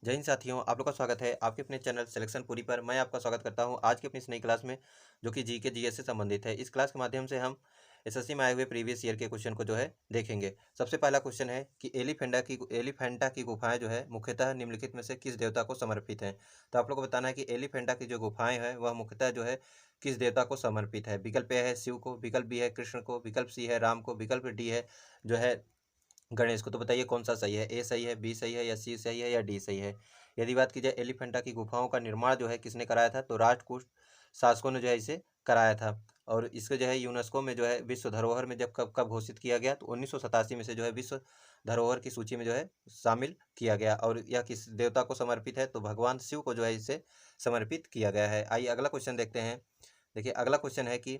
जय हिंद साथियों, आप लोग का स्वागत है आपके अपने चैनल सिलेक्शन पूरी पर। मैं आपका स्वागत करता हूं आज की अपनी इस नई क्लास में, जो कि जी के जीएस से संबंधित है। इस क्लास के माध्यम से हम एसएससी में आए हुए प्रीवियस ईयर के क्वेश्चन को जो है देखेंगे। सबसे पहला क्वेश्चन है कि एलिफेंटा की गुफाएं जो है मुख्यतः निम्नलिखित में से किस देवता को समर्पित हैं। तो आप लोग को बताना है कि एलिफेंटा की जो गुफाएं हैं वह मुख्यतः जो है किस देवता को समर्पित है। विकल्प ए है शिव को, विकल्प बी है कृष्ण को, विकल्प सी है राम को, विकल्प डी है जो है गणेश को। तो बताइए कौन सा सही है, ए सही है, बी सही है, या सी सही है, या डी सही है। यदि बात की जाए एलिफेंटा की गुफाओं का निर्माण जो है किसने कराया था, तो राष्ट्रकूट शासकों ने जो है इसे कराया था। और इसको जो है यूनेस्को में जो है विश्व धरोहर में जब कब कब घोषित किया गया, तो 1987 में से जो है विश्व धरोहर की सूची में जो है शामिल किया गया। और यह किस देवता को समर्पित है, तो भगवान शिव को जो है इसे समर्पित किया गया है। आइए अगला क्वेश्चन देखते हैं। देखिए अगला क्वेश्चन है कि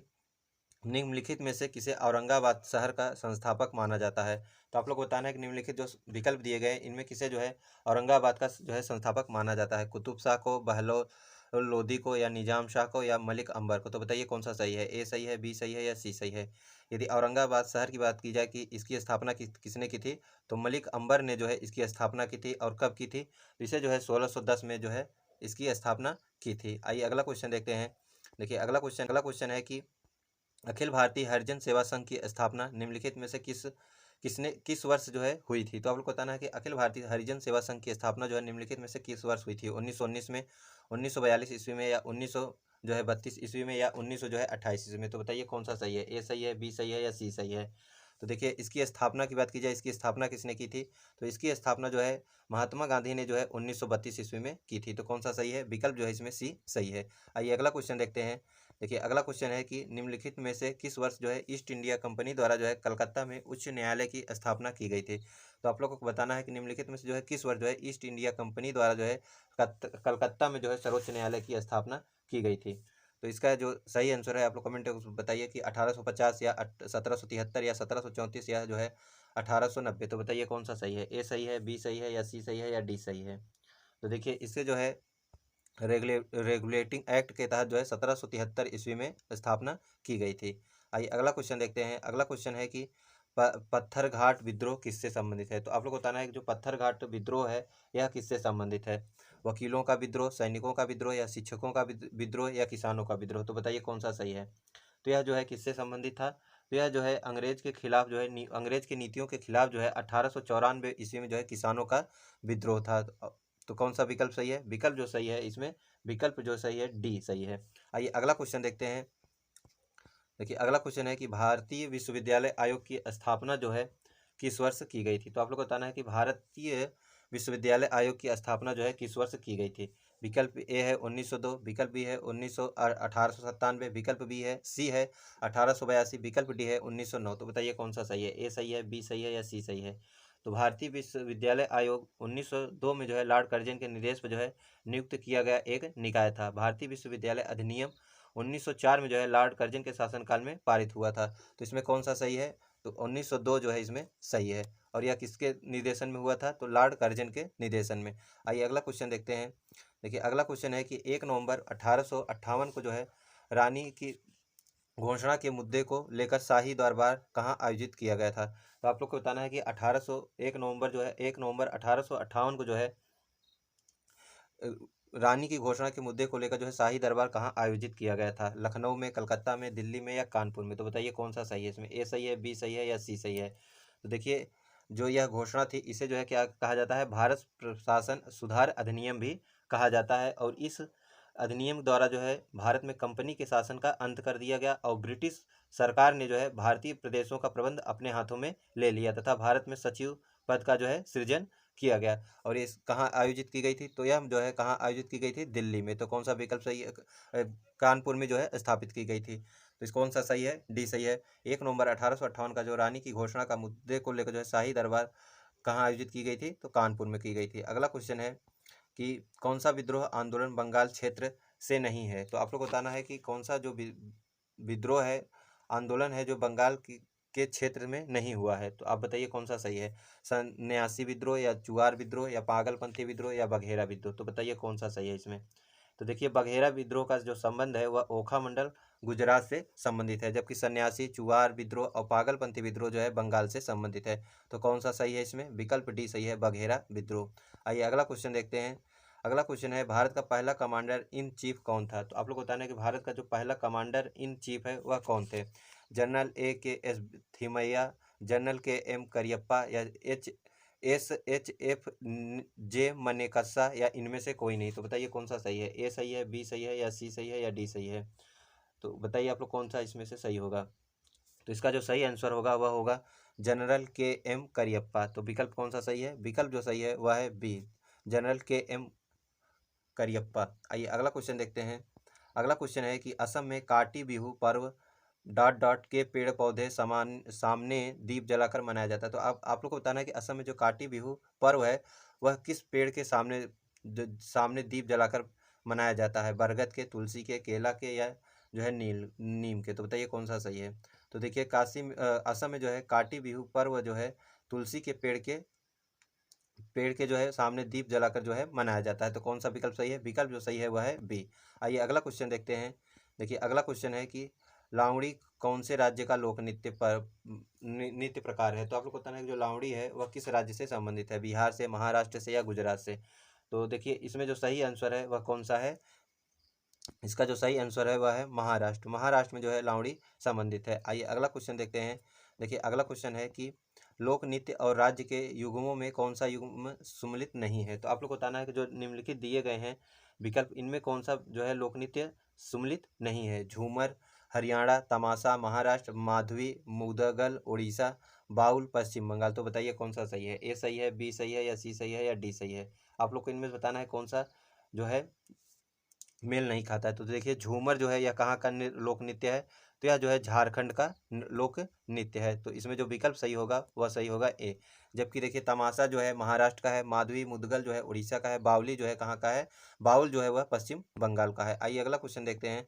निम्नलिखित में से किसे औरंगाबाद शहर का संस्थापक माना जाता है। तो आप लोग को बताना है कि निम्नलिखित जो विकल्प दिए गए इनमें किसे जो है औरंगाबाद का जो है संस्थापक माना जाता है। कुतुब शाह को, बहलोल लोदी को, या निजाम शाह को, या मलिक अंबर को। तो बताइए कौन सा सही है, ए सही है, बी सही है, या सी सही है। यदि औरंगाबाद शहर की बात की जाए कि इसकी स्थापना किसने की थी, तो मलिक अंबर ने जो है इसकी स्थापना की थी। और कब की थी, तो इसे जो है 1610 में जो है इसकी स्थापना की थी। आइए अगला क्वेश्चन देखते हैं। देखिए अगला क्वेश्चन है कि अखिल भारतीय हरिजन सेवा संघ की स्थापना निम्नलिखित में से किस वर्ष जो है हुई थी। तो आप लोग को बताना है कि अखिल भारतीय हरिजन सेवा संघ की स्थापना जो है निम्नलिखित में से किस वर्ष हुई थी। 1919 में, 1942 ईस्वी में, या 1900 जो है 32 ईस्वी में, या 1900 जो है 28 ईस्वी में। तो बताइए कौन सा सही है, ए सही है, बी सही है, या सी सही है। तो देखिए इसकी स्थापना की बात की जाए, इसकी स्थापना किसने की थी, तो इसकी स्थापना जो है महात्मा गांधी ने जो है 1932 ईस्वी में की थी। तो कौन सा सही है, विकल्प जो है इसमें सी सही है। आइए अगला क्वेश्चन देखते हैं। देखिए अगला क्वेश्चन है कि निम्नलिखित में से किस वर्ष जो है ईस्ट इंडिया कंपनी द्वारा जो है कलकत्ता में उच्च न्यायालय की स्थापना की गई थी। तो आप लोगों को बताना है कि निम्नलिखित में से जो है किस वर्ष जो है ईस्ट इंडिया कंपनी द्वारा जो है कलकत्ता में जो है सर्वोच्च न्यायालय की स्थापना की गई थी। तो इसका जो सही आंसर है आप लोग कमेंट में बताइए कि 1850, या 1773, या 1734, या जो है 1890। तो बताइए कौन सा सही है, ए सही है, बी सही है, या सी सही है, या डी सही है। तो देखिए इससे जो है रेगुलेटिंग एक्ट के तहत जो है 1773 ईस्वी में स्थापना की गई थी। आइए अगला क्वेश्चन देखते हैं। अगला क्वेश्चन है कि पत्थर घाट विद्रोह किससे संबंधित है। तो आप लोग को बताना है कि जो पत्थर घाट विद्रोह है यह किससे संबंधित है। वकीलों का विद्रोह, सैनिकों का विद्रोह, या शिक्षकों का विद्रोह, या किसानों का विद्रोह। तो बताइए कौन सा सही है। तो यह जो है किससे संबंधित था, तो यह जो है अंग्रेज के खिलाफ जो है अंग्रेज की नीतियों के खिलाफ जो है 1894 ईस्वी में जो है किसानों का विद्रोह था। तो कौन सा विकल्प सही है, विकल्प जो सही है इसमें विकल्प जो सही है डी सही है। आइए अगला क्वेश्चन देखते हैं। देखिए अगला क्वेश्चन है कि भारतीय विश्वविद्यालय आयोग की स्थापना जो है किस वर्ष की गई थी। तो आप लोग को बताना है कि भारतीय विश्वविद्यालय आयोग की स्थापना जो है किस वर्ष की गई थी। विकल्प ए है 1902, विकल्प बी है 1897, विकल्प बी है सी है 1882, विकल्प डी है 1909। तो बताइए कौन सा सही है, ए सही है, बी सही है, या सी सही है। तो भारतीय विश्वविद्यालय आयोग 1902 में जो है लॉर्ड कर्जन के निर्देश पर जो है नियुक्त किया गया एक निकाय था। भारतीय विश्वविद्यालय अधिनियम 1904 में जो है लॉर्ड कर्जन के शासनकाल में पारित हुआ था। तो इसमें कौन सा सही है, तो 1902 जो है इसमें सही है। और यह किसके निर्देशन में हुआ था, तो लॉर्ड कर्जन के निर्देशन में। आइए अगला क्वेश्चन देखते हैं। देखिए अगला क्वेश्चन है कि 1 नवंबर 1858 को जो है रानी की घोषणा के मुद्दे को लेकर शाही दरबार कहाँ आयोजित किया गया था। तो आप लोग को बताना है कि 1 नवंबर जो है 1 नवंबर 1858 को जो है रानी की घोषणा के मुद्दे को लेकर जो है शाही दरबार कहाँ आयोजित किया गया था। लखनऊ में, कलकत्ता में, दिल्ली में, या कानपुर में। तो बताइए कौन सा सही है, इसमें ए सही है, बी सही है, या सी सही है। तो देखिए जो यह घोषणा थी इसे जो है क्या कहा जाता है, भारत प्रशासन सुधार अधिनियम भी कहा जाता है। और इस अधिनियम द्वारा जो है भारत में कंपनी के शासन का अंत कर दिया गया, और ब्रिटिश सरकार ने जो है भारतीय प्रदेशों का प्रबंध अपने हाथों में ले लिया, तथा भारत में सचिव पद का जो है सृजन किया गया। और ये कहाँ आयोजित की गई थी, तो यह जो है कहाँ आयोजित की गई थी, दिल्ली में। तो कौन सा विकल्प सही है, कानपुर में जो है स्थापित की गई थी। तो इस कौन सा सही है, डी सही है। 1 नवंबर 1858 का जो रानी की घोषणा का मुद्दे को लेकर जो है शाही दरबार कहाँ आयोजित की गई थी, तो कानपुर में की गई थी। अगला क्वेश्चन है कि कौन सा विद्रोह आंदोलन बंगाल क्षेत्र से नहीं है। तो आप लोग को बताना है कि कौन सा जो विद्रोह है, आंदोलन है, जो बंगाल की के क्षेत्र में नहीं हुआ है। तो आप बताइए कौन सा सही है, सन्यासी विद्रोह, या चुआर विद्रोह, या पागलपंथी विद्रोह, या बघेरा विद्रोह। तो बताइए कौन सा सही है इसमें। तो देखिए बघेरा विद्रोह का जो संबंध है वह ओखा मंडल गुजरात से संबंधित है, जबकि सन्यासी, चुवार विद्रोह और पागलपंथी विद्रोह जो है बंगाल से संबंधित है। तो कौन सा सही है इसमें? विकल्प डी सही है, बघेरा विद्रोह। आइए अगला क्वेश्चन देखते हैं। अगला क्वेश्चन है, भारत का पहला कमांडर इन चीफ कौन था? तो आप लोग को बताना है कि भारत का जो पहला कमांडर इन चीफ है वह कौन थे? General A. K. S. Thimayya, general K. M. Cariappa या SHF. J. मनेकशा या इनमें से कोई नहीं। तो बताइए कौन सा सही है? ए सही है, बी सही है या सी सही है या डी सही है? तो बताइए आप लोग कौन सा इसमें से सही होगा। तो इसका जो सही आंसर होगा वह होगा जनरल K. M. करियप्पा। तो विकल्प कौन सा सही है? विकल्प जो सही है वह है B, general K. M. Cariappa. आइए अगला क्वेश्चन देखते हैं। अगला क्वेश्चन है कि असम में काटी बिहू पर्व डॉट डॉट के पेड़ पौधे सामने दीप जलाकर मनाया जाता है। तो आप लोग को बताना है कि असम में जो काटी बिहू पर्व है वह किस पेड़ के सामने दीप जलाकर मनाया जाता है? बरगद के, तुलसी के, केला के या जो है नीम के? तो बताइए कौन सा सही है। तो देखिए असम में जो है काटी बिहू पर्व जो है तुलसी के पेड़ के जो है सामने दीप जलाकर जो है मनाया जाता है। तो कौन सा विकल्प सही है? विकल्प जो सही है वह है बी। आइए अगला क्वेश्चन देखते हैं। देखिए अगला क्वेश्चन है कि लावणी कौन से राज्य का लोक नृत्य प्रकार है? तो आप लोग को बताना है कि जो लावणी है वह किस राज्य से संबंधित है? बिहार से, महाराष्ट्र से या गुजरात से? तो देखिए इसमें जो सही आंसर है वह कौन सा है? इसका जो सही आंसर है वह है महाराष्ट्र। महाराष्ट्र में जो है लावणी संबंधित है। आइए अगला क्वेश्चन देखते हैं। देखिए अगला क्वेश्चन है कि लोक नृत्य और राज्य के युग्मों में कौन सा युग्म सम्मिलित नहीं है? तो आप लोग को बताना है कि जो निम्नलिखित दिए गए हैं विकल्प, इनमें कौन सा जो है लोक नृत्य सम्मिलित नहीं है? झूमर हरियाणा, तमाशा महाराष्ट्र, माधवी मुदगल उड़ीसा, बाउल पश्चिम बंगाल। तो बताइए कौन सा सही है? ए सही है, बी सही है या सी सही है या डी सही है? आप लोग को इनमें से बताना है कौन सा जो है मेल नहीं खाता है। तो देखिए झूमर जो है यह कहाँ का लोक नृत्य है? तो यह जो है झारखंड का लोक नृत्य है। तो इसमें जो विकल्प सही होगा वह सही होगा ए। जबकि देखिए तमाशा जो है महाराष्ट्र का है, माधवी मुदगल जो है उड़ीसा का है, बावली जो है कहाँ का है? बाउल जो है वह पश्चिम बंगाल का है। आइए अगला क्वेश्चन देखते हैं।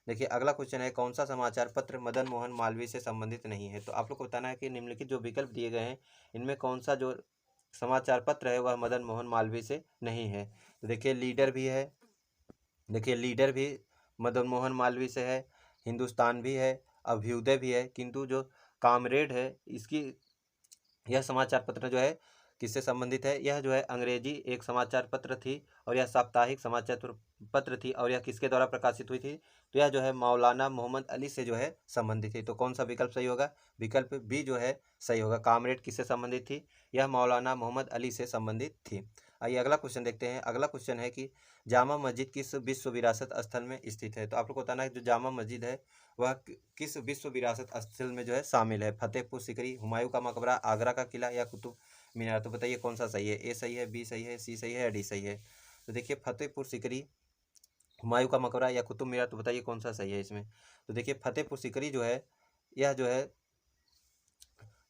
देखिए अगला क्वेश्चन है, कौन सा समाचार पत्र मदन मोहन मालवीय से संबंधित नहीं है? तो आप लोग को बताना है कि निम्नलिखित जो विकल्प दिए गए हैं इनमें कौन सा जो समाचार पत्र है वह मदन मोहन मालवीय से नहीं है। तो देखिए लीडर भी है, देखिए लीडर भी मदन मोहन मालवीय से है, हिंदुस्तान भी है, अभ्युदय भी है, किंतु जो कामरेड है इसकी यह समाचार पत्र जो है किससे संबंधित है? यह जो है अंग्रेजी एक समाचार पत्र थी और यह साप्ताहिक समाचार पत्र थी और यह किसके द्वारा प्रकाशित हुई थी? तो यह जो है मौलाना मोहम्मद अली से जो है संबंधित थी। तो कौन सा विकल्प सही होगा? विकल्प बी जो है सही होगा। कामरेड किससे संबंधित थी? यह मौलाना मोहम्मद अली से संबंधित थी। आइए अगला क्वेश्चन देखते हैं। अगला क्वेश्चन है कि जामा मस्जिद किस विश्व विरासत स्थल में स्थित है? तो आप लोग को बताना है जो जामा मस्जिद है वह किस विश्व विरासत स्थल में जो है शामिल है? फतेहपुर सीकरी, हुमायूं का मकबरा, आगरा का किला या कुतुब मीनार? तो बताइए कौन सा सही है? ए सही है, बी सही है, सी सही है या डी सही है? तो देखिए फतेहपुर सीकरी, हुमायूं का मकबरा या कुतुब मीनार, तो बताइए कौन सा सही है इसमें? तो देखिए फतेहपुर सीकरी जो है यह जो है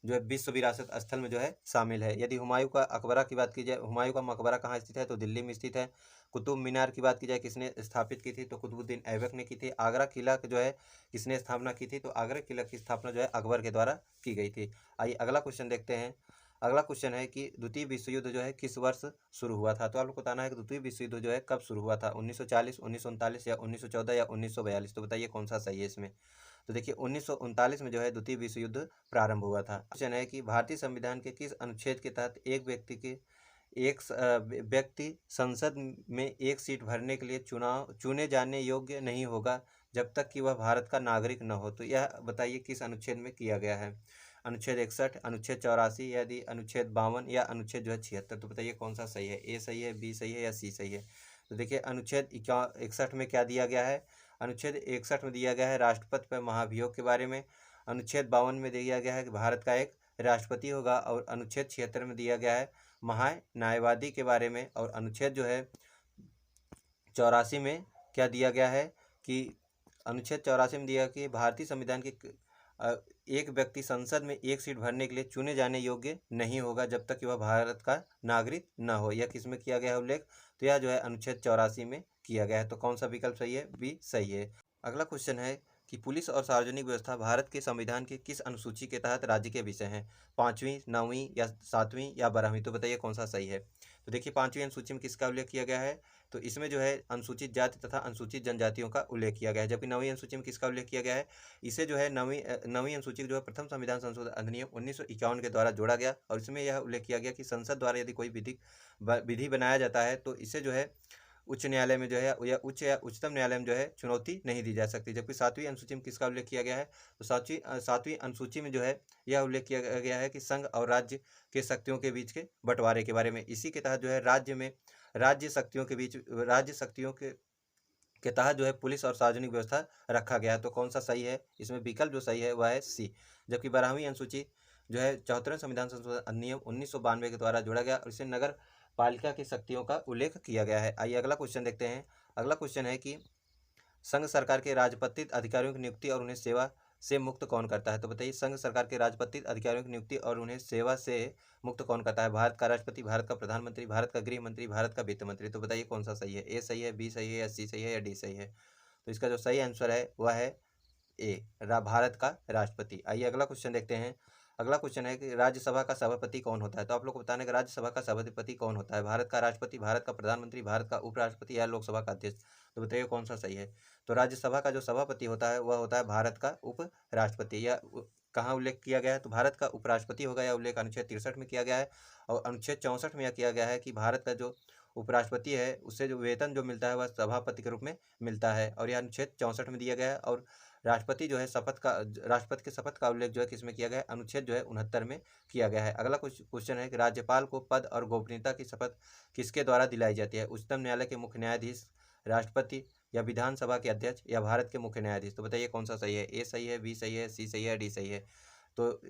विश्व विरासत स्थल में जो है शामिल है। यदि हुमायूं का अकबरा की बात की जाए, हुमायूं का मकबरा कहाँ स्थित है? तो दिल्ली में स्थित है। कुतुब मीनार की बात की जाए किसने स्थापित की थी? तो कुतुबुद्दीन ऐबक ने की थी। आगरा किला जो है किसने स्थापना की थी? तो आगरा किला की स्थापना जो है अकबर के द्वारा की गई थी। आइए अगला क्वेश्चन देखते हैं। अगला क्वेश्चन है कि द्वितीय विश्व युद्ध जो है किस वर्ष शुरू हुआ था? तो आप लोग को बताना है कि द्वितीय विश्व युद्ध जो है कब शुरू हुआ था? 1940, 1939 या 1914 या 1942? तो बताइए कौन सा सही है इसमें? तो देखिए 1939 में जो है द्वितीय विश्व युद्ध प्रारंभ हुआ था। क्वेश्चन है कि भारतीय संविधान के किस अनुच्छेद के तहत व्यक्ति संसद में एक सीट भरने के लिए चुने जाने योग्य नहीं होगा जब तक कि वह भारत का नागरिक न हो? तो यह बताइए किस अनुच्छेद में किया गया है? अनुच्छेद 61, अनुच्छेद 84, यदि अनुच्छेद 52 या अनुच्छेद जो है 76? तो बताइए कौन सा सही है? ए सही है, बी सही है या सी सही है? तो देखिए अनुच्छेद 61 में क्या दिया गया है? अनुच्छेद 61 में दिया गया है राष्ट्रपति पर महाभियोग के बारे में। अनुच्छेद 52 में दिया गया है कि भारत का एक राष्ट्रपति होगा और अनुच्छेद 76 में दिया गया है महान्यायवादी के बारे में। और अनुच्छेद जो है 84 में क्या दिया गया है कि अनुच्छेद 84 में दिया कि भारतीय संविधान के एक व्यक्ति संसद में एक सीट भरने के लिए चुने जाने योग्य नहीं होगा जब तक कि वह भारत का नागरिक न हो। यह किस में किया गया है उल्लेख? तो यह जो है अनुच्छेद 84 में किया गया है। तो कौन सा विकल्प सही है? बी सही है। अगला क्वेश्चन है कि पुलिस और सार्वजनिक व्यवस्था भारत के संविधान के किस अनुसूची के तहत राज्य के विषय हैं? 5वीं, 9वीं या 7वीं या 12वीं? तो बताइए कौन सा सही है। तो देखिए 5वीं अनुसूची में किसका उल्लेख किया गया है, तो इसमें जो है अनुसूचित जाति तथा अनुसूचित जनजातियों का उल्लेख किया गया है। जबकि 9वीं अनुसूची में किसका उल्लेख किया गया है, इसे जो है 9वीं अनुसूची जो है प्रथम संविधान संशोधन अधिनियम 1951 के द्वारा जोड़ा गया और इसमें यह उल्लेख किया गया कि संसद द्वारा यदि कोई विधि बनाया जाता है तो इसे जो है उच्च न्यायालय में जो है या उच्चतम न्यायालय में जो है चुनौती नहीं दी जा सकती। जबकि 7वीं अनुसूची में किसका उल्लेख किया गया है, तो 7वीं अनुसूची में जो है यह उल्लेख किया गया है कि संघ और राज्य के शक्तियों के बीच के बंटवारे के बारे में। इसी के तहत जो है राज्य शक्तियों के तहत जो है पुलिस और सार्वजनिक व्यवस्था रखा गया है। तो कौन सा सही है, इसमें विकल्प जो सही है वह है सी। जबकि 12वीं अनुसूची जो है 74वें संविधान संशोधन अधिनियम 1992 के द्वारा जोड़ा गया और इसे नगर पालिका की शक्तियों का उल्लेख किया गया है। आइए अगला क्वेश्चन देखते हैं। अगला क्वेश्चन है कि संघ सरकार के राजपत्रित अधिकारियों की नियुक्ति और उन्हें सेवा से मुक्त कौन करता है। तो बताइए संघ सरकार के राजपत्रित अधिकारियों की नियुक्ति और उन्हें सेवा से मुक्त कौन करता है? भारत का राष्ट्रपति, भारत का प्रधानमंत्री, भारत का गृह मंत्री, भारत का वित्त मंत्री। तो बताइए कौन सा सही है, ए सही है, बी सही है या सी सही है या डी सही है। तो इसका जो सही आंसर है वह है ए, भारत का राष्ट्रपति। आइए अगला क्वेश्चन देखते हैं। अगला क्वेश्चन है कि राज्यसभा का सभापति कौन होता है। तो आप लोग को बताना है कि राज्यसभा का सभापति कौन होता है? भारत का राष्ट्रपति, भारत का प्रधानमंत्री, भारत का उपराष्ट्रपति या लोकसभा का अध्यक्ष। तो बताइए कौन सा सही है। तो राज्यसभा का जो सभापति होता है वह होता है भारत का उपराष्ट्रपति। या कहाँ उल्लेख किया गया है, तो भारत का उपराष्ट्रपति होगा। या उल्लेख अनुच्छेद 63 में किया गया है और अनुच्छेद 64 में यह किया गया है कि भारत का जो उपराष्ट्रपति है उससे जो वेतन जो मिलता है वह सभापति के रूप में मिलता है और यह अनुच्छेद 64 में दिया गया है। और राष्ट्रपति के शपथ का उल्लेख जो है किसमें किया गया है, अनुच्छेद जो है 69 में किया गया है। अगला क्वेश्चन है कि राज्यपाल को पद और गोपनीयता की शपथ किसके द्वारा दिलाई जाती है? उच्चतम न्यायालय के मुख्य न्यायाधीश, राष्ट्रपति या विधानसभा के अध्यक्ष या भारत के मुख्य न्यायाधीश। तो बताइए कौन सा सही है, ए सही है, बी सही है, सी सही है, डी सही है। तो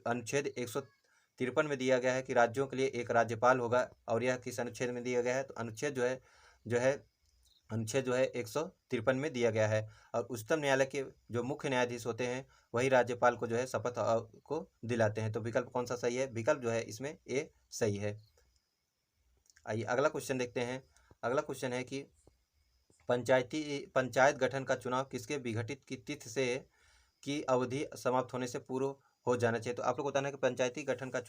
अनुच्छेद 153 में दिया गया है कि राज्यों के लिए एक राज्यपाल होगा और यह किस अनुच्छेद में दिया गया है, तो अनुच्छेद जो है 153 में दिया गया है। और उच्चतम न्यायालय के जो मुख्य न्यायाधीश होते हैं वही राज्यपाल को जो है शपथ को दिलाते हैं। तो विकल्प कौन सा सही है, विकल्प जो है इसमें ए सही है। आइए अगला क्वेश्चन देखते हैं। अगला क्वेश्चन है कि पंचायत गठन का चुनाव किसके विघटित की तिथि से की अवधि समाप्त होने से पूर्व हो जाना चाहिए। तो आप लोग को बताना है कि पंचायत गठन का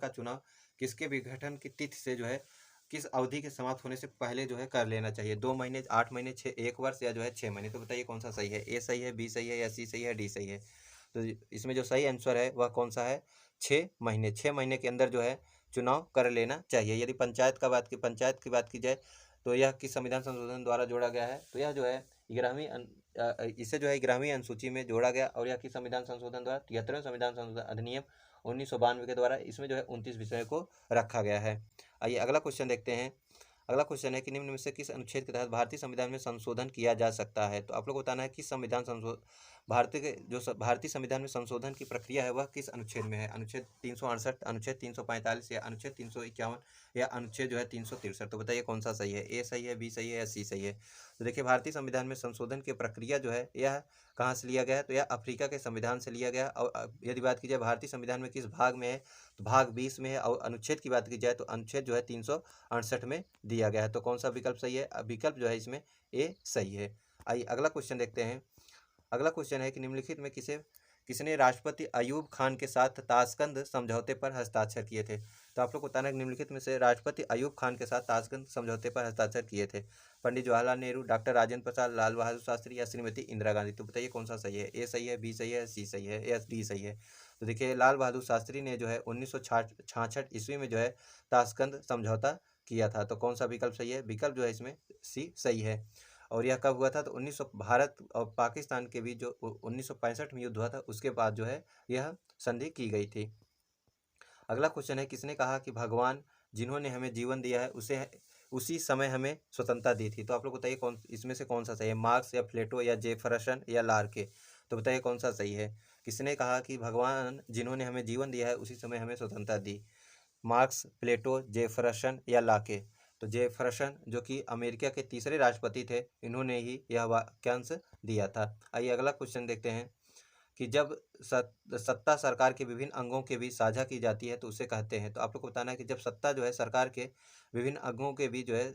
चुनाव किसके विघटन की तिथि से जो है किस अवधि के समाप्त होने से पहले जो है कर लेना चाहिए। 2 महीने, 8 महीने, 1 वर्ष या जो है 6 महीने। तो बताइए कौन सा सही है, ए सही है, बी सही है या सी सही है, डी सही है। तो इसमें जो सही आंसर है वह कौन सा है, 6 महीने। 6 महीने के अंदर जो है चुनाव कर लेना चाहिए। यदि पंचायत की बात की जाए तो यह किस संविधान संशोधन द्वारा जोड़ा गया है, तो यह जो है 11वीं अनुसूची में जोड़ा गया और यह किस संविधान संशोधन द्वारा, 73वें संविधान संशोधन अधिनियम 1992 के द्वारा इसमें जो है 29 विषयों को रखा गया है। आइए अगला क्वेश्चन देखते हैं। अगला क्वेश्चन है कि निम्न में से किस अनुच्छेद के तहत भारतीय संविधान में संशोधन किया जा सकता है। तो आप लोग को बताना है कि भारतीय संविधान में संशोधन की प्रक्रिया है वह किस अनुच्छेद में है। अनुच्छेद 368, अनुच्छेद 345 या अनुच्छेद 351 या अनुच्छेद जो है 363। तो बताइए कौन सा सही है, ए सही है, बी सही है या सी सही है। तो देखिए भारतीय संविधान में संशोधन की प्रक्रिया जो है यह कहाँ से लिया गया है, तो यह अफ्रीका के संविधान से लिया गया। और यदि बात की जाए भारतीय संविधान में किस भाग में है, तो भाग 20 में है। और अनुच्छेद की बात की जाए तो अनुच्छेद जो है 368 में दिया गया है। तो कौन सा विकल्प सही है, विकल्प जो है इसमें ए सही है। आइए अगला क्वेश्चन देखते हैं। अगला क्वेश्चन है कि निम्नलिखित में किसने राष्ट्रपति अयूब खान के साथ ताशकंद समझौते पर हस्ताक्षर किए थे। तो आप लोग को बताना है निम्नलिखित में से राष्ट्रपति अयूब खान के साथ ताशकंद समझौते पर हस्ताक्षर किए थे। पंडित जवाहरलाल नेहरू, डॉक्टर राजेंद्र प्रसाद, लाल बहादुर शास्त्री या श्रीमती इंदिरा गांधी। तो बताइए कौन सा सही है, ए सही है, बी सही है, सी सही है या डी सही है। तो देखिए लाल बहादुर शास्त्री ने जो है 1966 ईस्वी में जो है ताशकंद समझौता किया था। तो कौन सा विकल्प सही है, विकल्प जो है इसमें सी सही है। और यह कब हुआ था, तो भारत और पाकिस्तान के बीच जो 1965 में युद्ध हुआ था उसके बाद जो है यह संधि की गई थी। अगला क्वेश्चन है किसने कहा कि भगवान जिन्होंने हमें जीवन दिया है उसी समय हमें स्वतंत्रता दी थी। तो आप लोग बताइए इसमें से कौन सा सही है, मार्क्स या प्लेटो या जेफरसन या लार्के। तो बताइए कौन सा सही है। किसने कहा कि भगवान जिन्होंने हमें जीवन दिया है उसी समय हमें स्वतंत्रता दी, मार्क्स, प्लेटो, जेफरसन या लाके। तो जेफरसन जो कि अमेरिका के तीसरे राष्ट्रपति थे, इन्होंने ही यह वाक्यांश दिया था। आइए अगला क्वेश्चन देखते हैं कि जब सत्ता सरकार के विभिन्न अंगों के बीच साझा की जाती है तो उसे कहते हैं। तो आप लोग को बताना है कि जब सत्ता जो है सरकार के विभिन्न अंगों के बीच जो है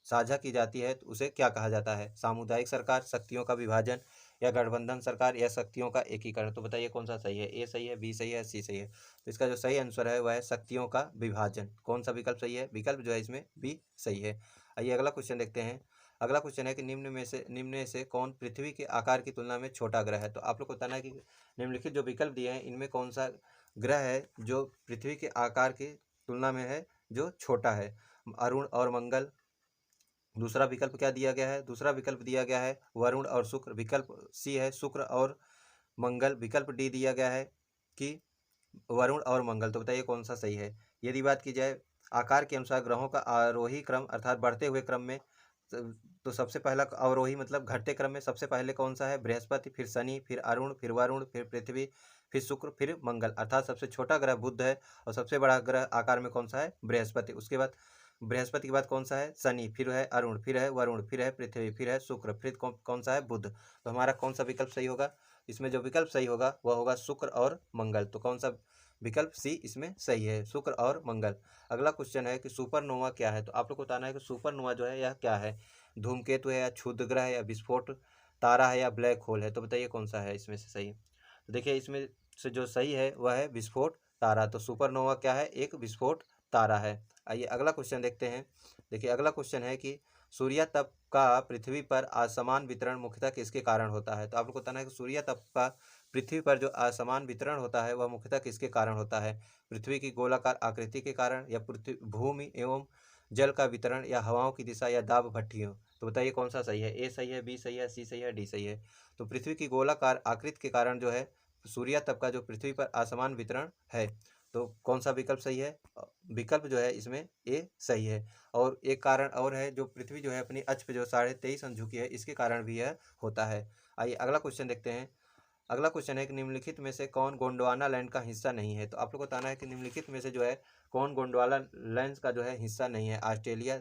साझा की जाती है तो उसे क्या कहा जाता है? सामुदायिक सरकार, शक्तियों का विभाजन या गठबंधन सरकार या शक्तियों का एकीकरण। तो बताइए कौन सा सही है? ए सही है, बी सही है, सी सही है? तो इसका जो सही आंसर है वह है शक्तियों का विभाजन। कौन सा विकल्प सही है? विकल्प जो है इसमें बी सही है। आइए अगला क्वेश्चन देखते हैं। अगला क्वेश्चन है कि निम्न में से कौन पृथ्वी के आकार की तुलना में छोटा ग्रह है? तो आप लोग को बताना है कि निम्नलिखित जो विकल्प दिए हैं इनमें कौन सा ग्रह है जो पृथ्वी के आकार की तुलना में है जो छोटा है? अरुण और मंगल। दूसरा विकल्प क्या दिया गया है? दूसरा विकल्प दिया गया है वरुण और शुक्र। विकल्प सी है शुक्र और मंगल। विकल्प डी दिया गया है कि वरुण और मंगल। तो बताइए कौन सा सही है? यदि बात की जाए आकार के अनुसार ग्रहों का आरोही क्रम अर्थात बढ़ते हुए क्रम में, तो सबसे पहला अवरोही मतलब घटते क्रम में सबसे पहले कौन सा है? बृहस्पति, फिर शनि, फिर अरुण, फिर वरुण, फिर पृथ्वी, फिर शुक्र, फिर मंगल। अर्थात सबसे छोटा ग्रह बुध है और सबसे बड़ा ग्रह आकार में कौन सा है? बृहस्पति। उसके बाद बृहस्पति के बाद कौन सा है? शनि, फिर है अरुण, फिर है वरुण, फिर है पृथ्वी, फिर है शुक्र, फिर कौन सा है? बुध। तो हमारा कौन सा विकल्प सही होगा? इसमें जो विकल्प सही होगा वह होगा शुक्र और मंगल। तो कौन सा विकल्प सी इसमें सही है? शुक्र और मंगल। अगला क्वेश्चन है कि सुपरनोवा क्या है? तो आप लोग को बताना है कि सुपरनोवा जो है यह क्या है? धूमकेतु है या क्षुद्र ग्रह है या विस्फोट तारा है या ब्लैक होल है? तो बताइए कौन सा है इसमें से सही? तो देखिए इसमें से जो सही है वह है विस्फोट तारा। तो सुपरनोवा क्या है? एक विस्फोट तारा है। आइए अगला क्वेश्चन देखते हैं। देखिए अगला क्वेश्चन है कि सूर्य तप का पृथ्वी पर असमान वितरण मुख्यतः किसके कारण होता है? तो आप लोग को बताना है कि सूर्य तप का पृथ्वी पर जो असमान वितरण होता है वह मुख्यतः किसके कारण होता है? पृथ्वी की गोलाकार आकृति के कारण या पृथ्वी भूमि एवं जल का वितरण या हवाओं की दिशा या दाब भट्टियों? तो बताइए कौन सा सही है? ए सही है, बी सही है, सी सही है, डी सही है? तो पृथ्वी की गोलाकार आकृति के कारण जो है सूर्य तप का जो पृथ्वी पर असमान वितरण है, तो कौन सा विकल्प सही है? विकल्प जो है इसमें ए सही है। और एक कारण और है, जो पृथ्वी जो है अपनी अक्ष पे जो 23.5 अंश झुकी है इसके कारण भी यह होता है। आइए अगला क्वेश्चन देखते हैं। अगला क्वेश्चन है कि निम्नलिखित में से कौन गोंडवाना लैंड का हिस्सा नहीं है? तो आप लोग को बताना है कि निम्नलिखित में से जो है कौन गोंडवाना लैंड का जो है हिस्सा नहीं है? ऑस्ट्रेलिया,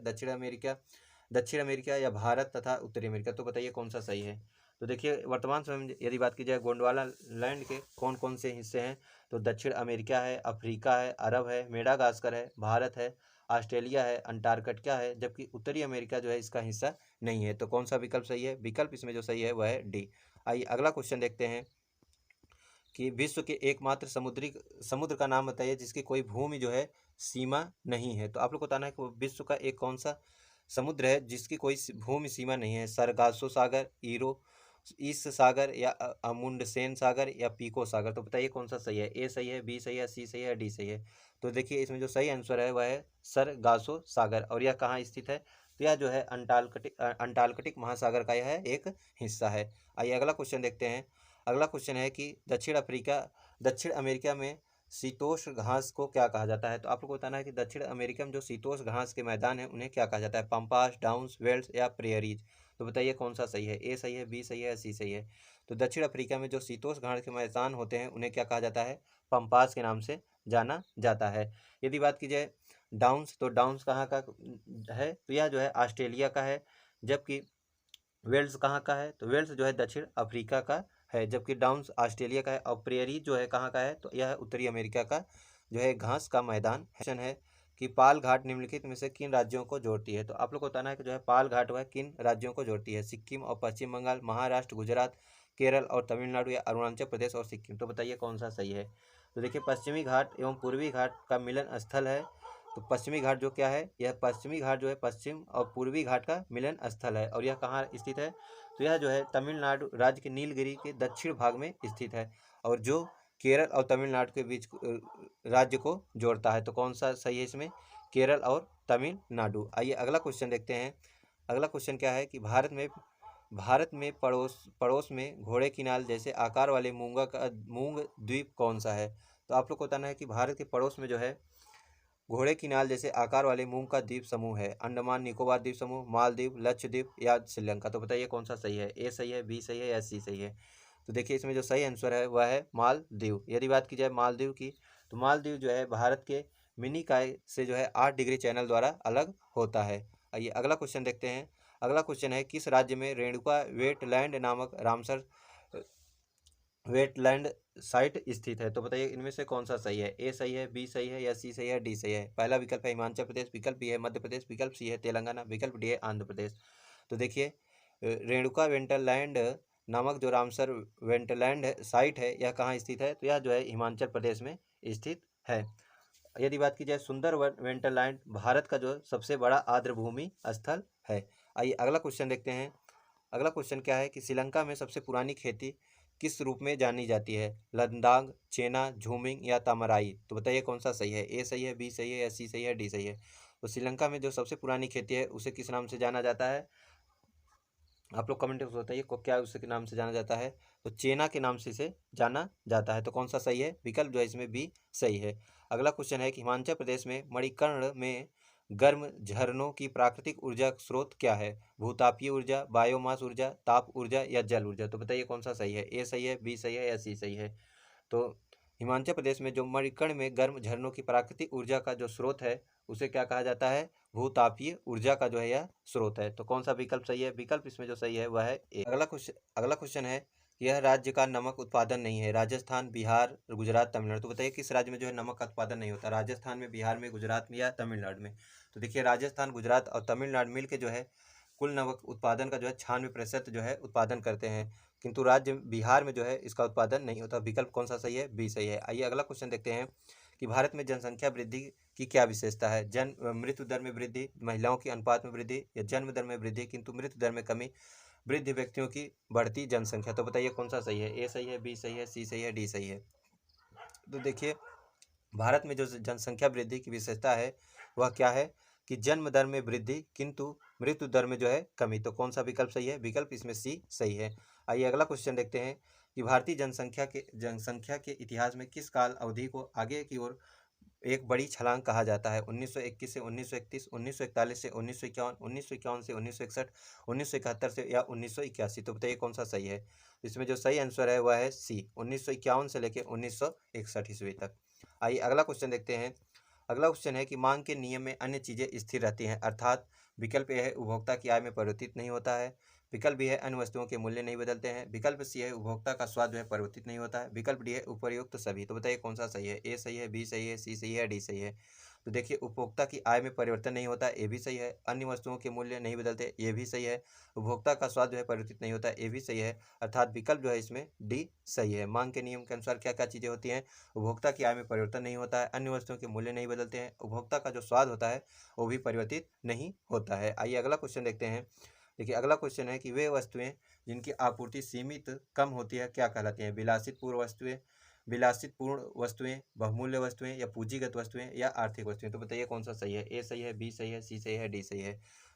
दक्षिण अमेरिका या भारत तथा उत्तरी अमेरिका। तो बताइए कौन सा सही है? तो देखिए वर्तमान समय में यदि बात की जाए गोंडवाना लैंड के कौन कौन से हिस्से हैं, तो दक्षिण अमेरिका है, अफ्रीका है, अरब है, मेडागास्कर है, भारत है, ऑस्ट्रेलिया है, अंटार्कटिका है, जबकि उत्तरी अमेरिका जो है इसका हिस्सा नहीं है। तो कौन सा विकल्प सही है? विकल्प इसमें जो सही है वह है डी। आइए अगला क्वेश्चन देखते हैं कि विश्व के एकमात्र समुद्र का नाम बताइए जिसकी कोई भूमि जो है सीमा नहीं है? तो आप लोग को बताना है कि वो विश्व का एक कौन सा समुद्र है जिसकी कोई भूमि सीमा नहीं है? सरगासो सागर, ईस्ट सागर या अमुंडसेन सागर या पीको सागर? तो बताइए कौन सा सही है? ए सही है, बी सही है, सी सही है, डी सही है? तो देखिए इसमें जो सही आंसर है वह है सरगासो सागर। और यह कहाँ स्थित है? तो यह जो है अंटार्कटिक महासागर का यह एक हिस्सा है। आइए अगला क्वेश्चन देखते हैं। अगला क्वेश्चन है कि दक्षिण अमेरिका में शीतोष्ण घास को क्या कहा जाता है? तो आप लोग को बताना है कि दक्षिण अमेरिका में जो शीतोष्ण घास के मैदान है उन्हें क्या कहा जाता है? पंपास, डाउन्स, वेल्स या प्रेयरीज? तो बताइए कौन सा सही है? ए सही है, बी सही है या सी सही है? तो दक्षिण अफ्रीका में जो शीतोष्ण घास के मैदान होते हैं उन्हें क्या कहा जाता है? पंपास के नाम से जाना जाता है। यदि बात की जाए डाउन्स, तो डाउन्स कहाँ का है? तो यह जो है ऑस्ट्रेलिया का है। जबकि वेल्स कहाँ का है? तो वेल्स जो है दक्षिण अफ्रीका का है, जबकि डाउन्स ऑस्ट्रेलिया का है। और प्रेयरी जो है कहाँ का है? तो यह उत्तरी अमेरिका का जो है घास का मैदान है। कि पाल घाट निम्नलिखित में से किन राज्यों को जोड़ती है? तो आप लोग को बताना है कि जो है पाल घाट वह किन राज्यों को जोड़ती है? सिक्किम और पश्चिम बंगाल, महाराष्ट्र, गुजरात, केरल और तमिलनाडु या अरुणाचल प्रदेश और सिक्किम? तो बताइए कौन सा सही है? तो देखिए पश्चिमी घाट एवं पूर्वी घाट का मिलन स्थल है। तो पश्चिमी घाट जो क्या है? यह पश्चिमी घाट जो है पश्चिम और पूर्वी घाट का मिलन स्थल है। और यह कहाँ स्थित है? तो यह जो है तमिलनाडु राज्य के नीलगिरी के दक्षिण भाग में स्थित है और जो केरल और तमिलनाडु के बीच राज्य को जोड़ता है। तो कौन सा सही है इसमें? केरल और तमिलनाडु। आइए अगला क्वेश्चन देखते हैं। अगला क्वेश्चन क्या है कि भारत में पड़ोस में घोड़े की नाल जैसे आकार वाले मूंग द्वीप कौन सा है? तो आप लोग को बताना है कि भारत के पड़ोस में जो है घोड़े की नाल जैसे आकार वाले मूंग का द्वीप समूह है। अंडमान निकोबार द्वीप समूह, मालदीव, लक्षद्वीप या श्रीलंका? तो बताइए कौन सा सही है? ए सही है, बी सही है या सी सही है? तो देखिए इसमें जो सही आंसर है वह है मालदीव। यदि बात की जाए मालदीव की, तो मालदीव जो है भारत के मिनीकॉय से जो है 8 डिग्री चैनल द्वारा अलग होता है। आइए अगला क्वेश्चन देखते हैं। अगला क्वेश्चन है किस राज्य में रेणुका वेटलैंड नामक रामसर वेटलैंड साइट स्थित है। तो बताइए इनमें से कौन सा सही है, ए सही है, बी सही है, या सी सही है, डी सही है। पहला विकल्प है हिमाचल प्रदेश, विकल्प बी है मध्य प्रदेश, विकल्प सी है तेलंगाना, विकल्प डी है आंध्र प्रदेश। तो देखिए रेणुका वेंटरलैंड नामक जो रामसर वेंटरलैंड साइट है यह कहाँ स्थित है, तो यह जो है हिमाचल प्रदेश में स्थित है। यदि बात की जाए सुंदर वेंटरलैंड भारत का जो सबसे बड़ा आर्द्रभूमि स्थल है। आइए अगला क्वेश्चन देखते हैं। अगला क्वेश्चन क्या है कि श्रीलंका में सबसे पुरानी खेती किस रूप में जानी जाती है, लद्दाख, चेना, झूमिंग या तमराई। तो बताइए कौन सा सही है, ए सही है, बी सही है, या सी सही है, डी सही है। तो श्रीलंका में जो सबसे पुरानी खेती है उसे किस नाम से जाना जाता है, आप लोग कमेंट में बताइए को क्या उसके नाम से जाना जाता है। तो चेना के नाम से इसे जाना जाता है। तो कौन सा सही है, विकल्प जो है इसमें बी सही है। अगला क्वेश्चन है कि हिमाचल प्रदेश में मणिकर्ण में गर्म झरनों की प्राकृतिक ऊर्जा स्रोत क्या है, भूतापीय ऊर्जा, बायोमास ऊर्जा, ताप ऊर्जा या जल ऊर्जा। तो बताइए कौन सा सही है, ए सही है, बी सही है, या सी सही है। तो हिमाचल प्रदेश में जो मणिकर्ण में गर्म झरनों की प्राकृतिक ऊर्जा का जो स्रोत है उसे क्या कहा जाता है, भूतापीय ऊर्जा का जो है यह स्रोत है। तो कौन सा विकल्प सही है, विकल्प इसमें जो सही है वह है ए। अगला क्वेश्चन है कि यह राज्य का नमक उत्पादन नहीं है, राजस्थान, बिहार, गुजरात, तमिलनाडु। तो बताइए किस राज्य में जो है नमक का उत्पादन नहीं होता, राजस्थान में, बिहार में, गुजरात में या तमिलनाडु में। तो देखिए राजस्थान, गुजरात और तमिलनाडु मिल के जो है कुल नमक उत्पादन का जो है 96% जो है उत्पादन करते हैं, किंतु राज्य बिहार में जो है इसका उत्पादन नहीं होता। विकल्प कौन सा सही है, बी सही है। आइए अगला क्वेश्चन देखते हैं कि भारत में जनसंख्या वृद्धि की क्या विशेषता है, मृत्यु दर में वृद्धि, महिलाओं की अनुपात में वृद्धि, या जन्म दर में वृद्धि किंतु मृत्यु दर में कमी, वृद्ध व्यक्तियों की बढ़ती जनसंख्या। तो बताइए कौन सा सही है, ए सही है, बी सही है, सी सही है, डी सही है। तो देखिए भारत में जो जनसंख्या वृद्धि की विशेषता है वह क्या है कि जन्म दर में वृद्धि किंतु मृत्यु दर में जो है कमी। तो कौन सा विकल्प सही है, विकल्प इसमें सी सही है। आइए अगला क्वेश्चन देखते हैं कि भारतीय जनसंख्या के इतिहास में किस काल अवधि को आगे की ओर एक बड़ी छलांग कहा जाता है, 1921 से 1931, 1941 से 1951, 1951 से 1961, 1971 से या 1981। तो बताइए कौन सा सही है। इसमें जो सही आंसर है वह है सी, 1951 से लेकर 1961 ईस्वी तक। आइए अगला क्वेश्चन देखते हैं। अगला क्वेश्चन है कि मांग के नियम में अन्य चीजें स्थिर रहती हैं, अर्थात विकल्प ए है उपभोक्ता की आय में परिवर्तित नहीं होता है, विकल्प बी है अन्य वस्तुओं के मूल्य नहीं बदलते हैं, विकल्प सी है उपभोक्ता का स्वाद जो है परिवर्तित नहीं होता है, विकल्प डी है उपर्युक्त सभी। तो बताइए कौन सा सही है, ए सही है, बी सही है, सी सही है, डी सही है। तो देखिए उपभोक्ता की आय में परिवर्तन नहीं होता है, ए भी सही है, अन्य वस्तुओं के मूल्य नहीं बदलते, ये भी सही है, उपभोक्ता का स्वाद जो है परिवर्तित नहीं होता है, ये भी सही है, अर्थात विकल्प जो है इसमें डी सही है। मांग के नियम के अनुसार क्या क्या चीजें होती हैं, उपभोक्ता की आय में परिवर्तन नहीं होता है, अन्य वस्तुओं के मूल्य नहीं बदलते हैं, उपभोक्ता का जो स्वाद होता है वो भी परिवर्तित नहीं होता है। आइए अगला क्वेश्चन देखते हैं। देखिए अगला क्वेश्चन है कि वे वस्तुएं जिनकी आपूर्ति सीमित कम होती है क्या कहलाती हैं, विलासितपूर्ण वस्तुएं, बहुमूल्य वस्तुएं, या पूंजीगत वस्तुएं, या आर्थिक वस्तुएं। तो बताइए कौन सा सही है, ए सही है, बी सही है, सी सही है, डी सही है।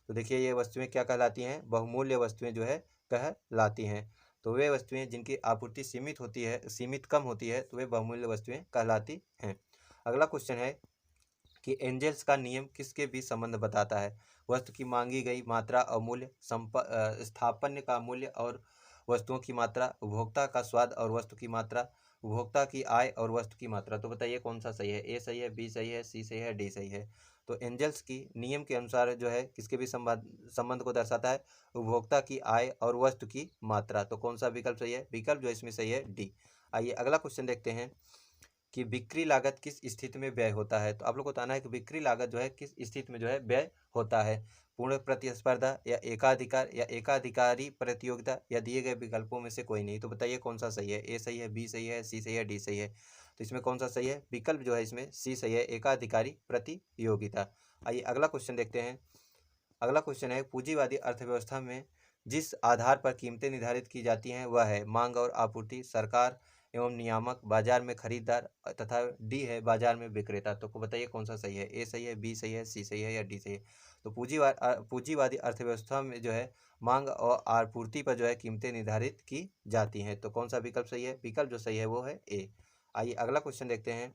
तो देखिए ये वस्तुएं क्या कहलाती हैं, बहुमूल्य वस्तुएं जो है कहलाती हैं। तो वे वस्तुएं जिनकी आपूर्ति सीमित कम होती है तो वे बहुमूल्य वस्तुएं कहलाती हैं। अगला क्वेश्चन है कि एंजल्स का नियम किसके बीच संबंध बताता है, वस्तु की मांगी गई मात्रा और मूल्य, स्थापन्य का मूल्य और वस्तुओं की मात्रा, उपभोक्ता का स्वाद और वस्तु की मात्रा, उपभोक्ता की आय और वस्तु की मात्रा। तो बताइए कौन सा सही है, ए सही है, बी सही है, सी सही है, डी सही है। तो एंजल्स की नियम के अनुसार जो है किसके भी संबंध को दर्शाता है, उपभोक्ता की आय और वस्तु की मात्रा। तो कौन सा विकल्प सही है, विकल्प जो इसमें सही है डी। आइए अगला क्वेश्चन देखते हैं कि बिक्री लागत किस स्थिति में व्यय होता है। तो आप लोग को बताना है कि बिक्री लागत जो है किस स्थिति में जो है व्यय होता है, पूर्ण प्रतिस्पर्धा, या एकाधिकार, या एकाधिकारी प्रतियोगिता, या दिए गए विकल्पों में से कोई नहीं। तो बताइए कौन सा सही है, ए सही है, बी सही है, सी सही है, डी सही है। तो इसमें कौन सा सही है, विकल्प जो है इसमें सी सही है, एकाधिकारी प्रतियोगिता। आइए अगला क्वेश्चन देखते हैं। अगला क्वेश्चन है पूंजीवादी अर्थव्यवस्था में जिस आधार पर कीमतें निर्धारित की जाती हैं वह है मांग और आपूर्ति, सरकार एवं नियामक, बाजार में खरीदार, तथा डी है बाजार में विक्रेता। तो को बताइए कौन सा सही है, ए सही है, बी सही है, सी सही है, या डी सही है। तो पूंजीवादी अर्थव्यवस्था में जो है मांग और आपूर्ति पर जो है कीमतें निर्धारित की जाती हैं। तो कौन सा विकल्प सही है, विकल्प जो सही है वो है ए। आइए अगला क्वेश्चन देखते हैं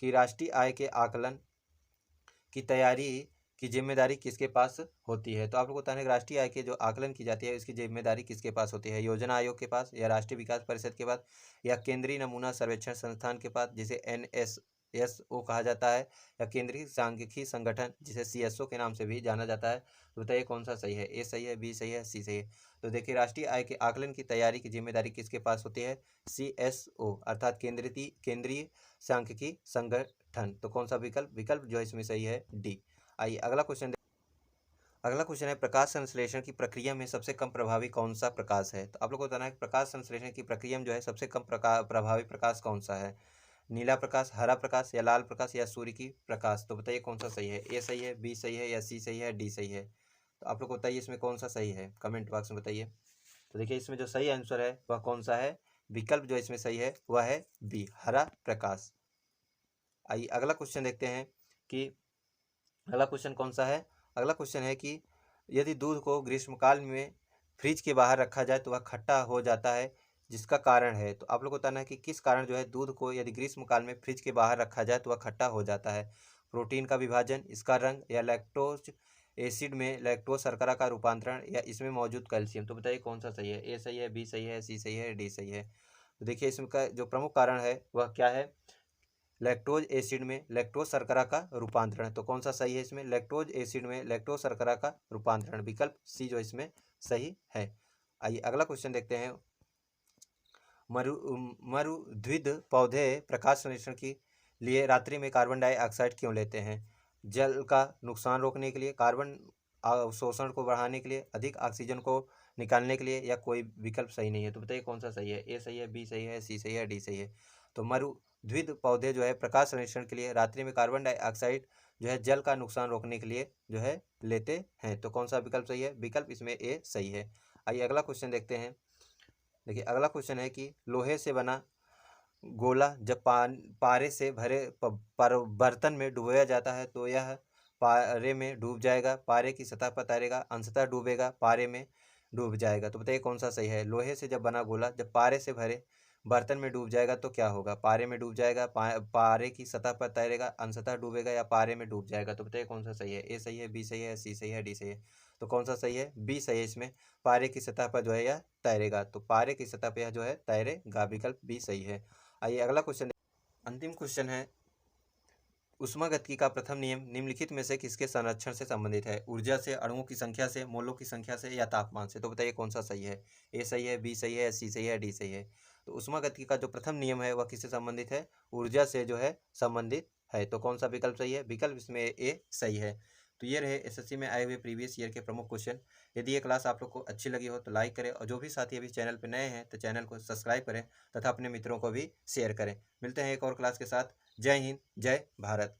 कि राष्ट्रीय आय के आकलन की तैयारी की जिम्मेदारी किसके पास होती है। तो आप लोग को बताना है कि राष्ट्रीय आय के जो आकलन की जाती है इसकी जिम्मेदारी किसके पास होती है, योजना आयोग के पास, या राष्ट्रीय विकास परिषद के पास, या केंद्रीय नमूना सर्वेक्षण संस्थान के पास जिसे CSO कहा जाता है, या केंद्रीय सांख्यिकी संगठन जिसे CSO के नाम से भी जाना जाता है। तो बताइए कौन सा सही है, ए सही है, बी सही है, सी सही है। तो देखिए राष्ट्रीय आय के आकलन की तैयारी की जिम्मेदारी किसके पास होती है, CSO अर्थात केंद्रीय सांख्यिकी संगठन। तो कौन सा विकल्प जो है इसमें सही है, डी। आइए अगला क्वेश्चन है, प्रकाश संश्लेषण की प्रक्रिया में सबसे कम प्रभावी कौन सा प्रकाश है। तो आप लोग को बताना है कि प्रकाश संश्लेषण की प्रक्रिया में जो है सबसे कम प्रभावी प्रकाश कौन सा है, नीला प्रकाश, हरा प्रकाश, या लाल प्रकाश, या सूर्य की प्रकाश। तो बताइए कौन सा सही है, ए सही है, बी सही है, या सी सही है, डी सही है। तो आप लोग को बताइए इसमें कौन सा सही है, कमेंट बॉक्स में बताइए। तो देखिए इसमें जो सही आंसर है वह कौन सा है, विकल्प जो इसमें सही है वह है बी, हरा प्रकाश। आइए अगला क्वेश्चन देखते हैं कि अगला क्वेश्चन कौन सा है। अगला क्वेश्चन है कि यदि दूध को ग्रीष्मकाल में फ्रिज के बाहर रखा जाए तो वह खट्टा हो जाता है, जिसका कारण है। तो आप लोग को बताना है कि किस कारण जो है दूध को यदि ग्रीष्मकाल में फ्रिज के बाहर रखा जाए तो वह खट्टा हो जाता है। प्रोटीन का विभाजन, इसका रंग, या लैक्टोज एसिड में लैक्टोज शर्करा का रूपांतरण, या इसमें मौजूद कैल्शियम। तो बताइए कौन सा सही है, ए सही है, बी सही है, सी सही है, डी सही है। तो देखिए इसमें का जो प्रमुख कारण है वह क्या है, लैक्टोज एसिड में लैक्टोज शर्करा का रूपांतरण। तो कौन सा सही है इसमें, लैक्टोज एसिड में लैक्टोज शर्करा का रूपांतरण, विकल्प सी जो इसमें सही है। आइए अगला क्वेश्चन देखते हैं, मरुद्विद पौधे प्रकाश संश्लेषण के लिए रात्रि में कार्बन डाइऑक्साइड क्यों लेते हैं, जल का नुकसान रोकने के लिए, कार्बन अवशोषण को बढ़ाने के लिए, अधिक ऑक्सीजन को निकालने के लिए, या कोई विकल्प सही नहीं है। तो बताइए कौन सा सही है, ए सही है, बी सही है, सी सही है, डी सही है। तो मरुद्विद पौधे जो है प्रकाश संश्लेषण के लिए रात्रि में कार्बन डाइऑक्साइड जो है जल का नुकसान रोकने के लिए जो है लेते हैं। तो कौन सा विकल्प सही है, विकल्प इसमें ए सही है। आइए अगला क्वेश्चन देखते हैं। देखिए अगला क्वेश्चन है कि लोहे से बना गोला जब पारे से भरे बर्तन में डुबोया जाता है तो यह पारे में डूब जाएगा, पारे की सतह पर तैरेगा, अंशतः डूबेगा, पारे में डूब जाएगा। तो बताइए कौन सा सही है, लोहे से जब बना गोला जब पारे से भरे बर्तन में डूब जाएगा तो क्या होगा, पारे में डूब जाएगा, पारे की सतह पर तैरेगा, अंशतः डूबेगा, या पारे में डूब जाएगा। तो बताइए कौन सा सही है, ए सही है, बी सही है, सी सही है, डी सही है। तो कौन सा सही है, बी सही है, इसमें पारे की सतह पर जो है यह तैरेगा। तो पारे की सतह पर यह जो है तैरेगा, विकल्प बी सही है। आइए अगला क्वेश्चन, अंतिम क्वेश्चन है, ऊष्मागतिकी का प्रथम नियम निम्नलिखित में से किसके संरक्षण से संबंधित है, ऊर्जा से, अणुओं की संख्या से, मोलों की संख्या से, या तापमान से। तो बताइए कौन सा सही है, ए सही है, बी सही है, सी सही है, डी सही है। तो ऊष्मागतिकी का जो प्रथम नियम है वह किससे संबंधित है, ऊर्जा से जो है संबंधित है। तो कौन सा विकल्प सही है, विकल्प इसमें ए सही है। तो ये रहे एसएससी में आए हुए प्रीवियस ईयर के प्रमुख क्वेश्चन। यदि ये क्लास आप लोग को अच्छी लगी हो तो लाइक करें, और जो भी साथी अभी चैनल पर नए हैं तो चैनल को सब्सक्राइब करें तथा अपने मित्रों को भी शेयर करें। मिलते हैं एक और क्लास के साथ। जय हिंद, जय भारत।